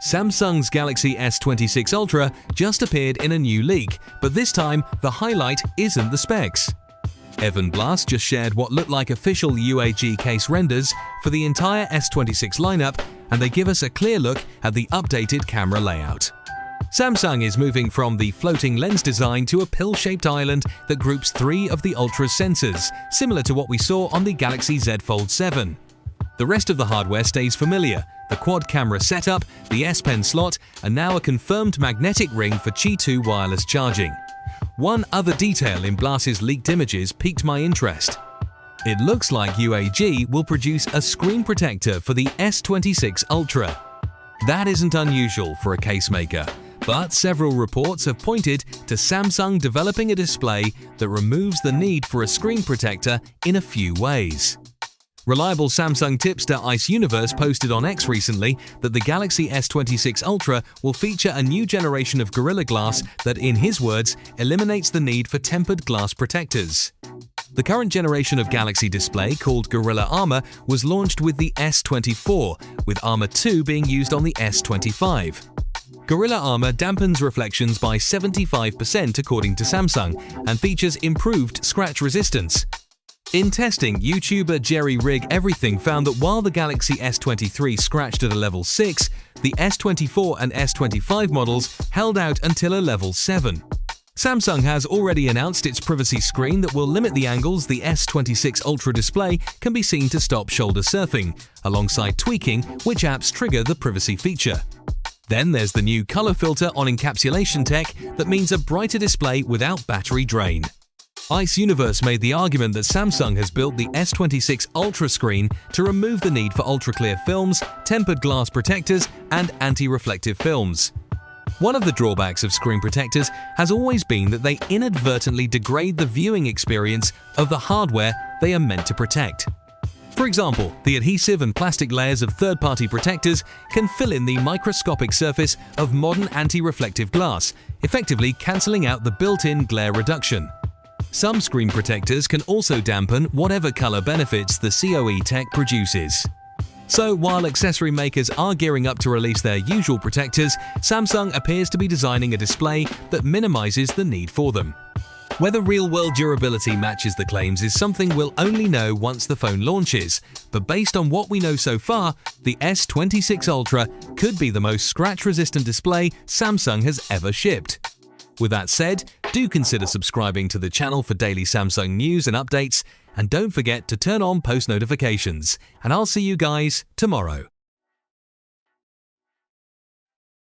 Samsung's Galaxy S26 Ultra just appeared in a new leak, but this time the highlight isn't the specs. Evan Blass just shared what looked like official UAG case renders for the entire S26 lineup, and they give us a clear look at the updated camera layout. Samsung is moving from the floating lens design to a pill-shaped island that groups three of the Ultra's sensors, similar to what we saw on the Galaxy Z Fold 7. The rest of the hardware stays familiar: the quad camera setup, the S Pen slot, and now a confirmed magnetic ring for Qi 2 wireless charging. One other detail in Blass's leaked images piqued my interest. It looks like UAG will produce a screen protector for the S26 Ultra. That isn't unusual for a case maker, but several reports have pointed to Samsung developing a display that removes the need for a screen protector in a few ways. Reliable Samsung tipster Ice Universe posted on X recently that the Galaxy S26 Ultra will feature a new generation of Gorilla Glass that, in his words, eliminates the need for tempered glass protectors. The current generation of Galaxy display, called Gorilla Armor, was launched with the S24, with Armor 2 being used on the S25. Gorilla Armor dampens reflections by 75% according to Samsung, and features improved scratch resistance. In testing, YouTuber Jerry Rig Everything found that while the Galaxy S23 scratched at a level 6, the S24 and S25 models held out until a level 7. Samsung has already announced its privacy screen that will limit the angles the S26 Ultra display can be seen to stop shoulder surfing, alongside tweaking which apps trigger the privacy feature. Then there's the new color filter on encapsulation tech that means a brighter display without battery drain. Ice Universe made the argument that Samsung has built the S26 Ultra screen to remove the need for ultra-clear films, tempered glass protectors, and anti-reflective films. One of the drawbacks of screen protectors has always been that they inadvertently degrade the viewing experience of the hardware they are meant to protect. For example, the adhesive and plastic layers of third-party protectors can fill in the microscopic surface of modern anti-reflective glass, effectively cancelling out the built-in glare reduction. Some screen protectors can also dampen whatever color benefits the COE tech produces. So while accessory makers are gearing up to release their usual protectors, Samsung appears to be designing a display that minimizes the need for them. Whether real-world durability matches the claims is something we'll only know once the phone launches, but based on what we know so far, the S26 Ultra could be the most scratch-resistant display Samsung has ever shipped. With that said, do consider subscribing to the channel for daily Samsung news and updates, and don't forget to turn on post notifications. And I'll see you guys tomorrow.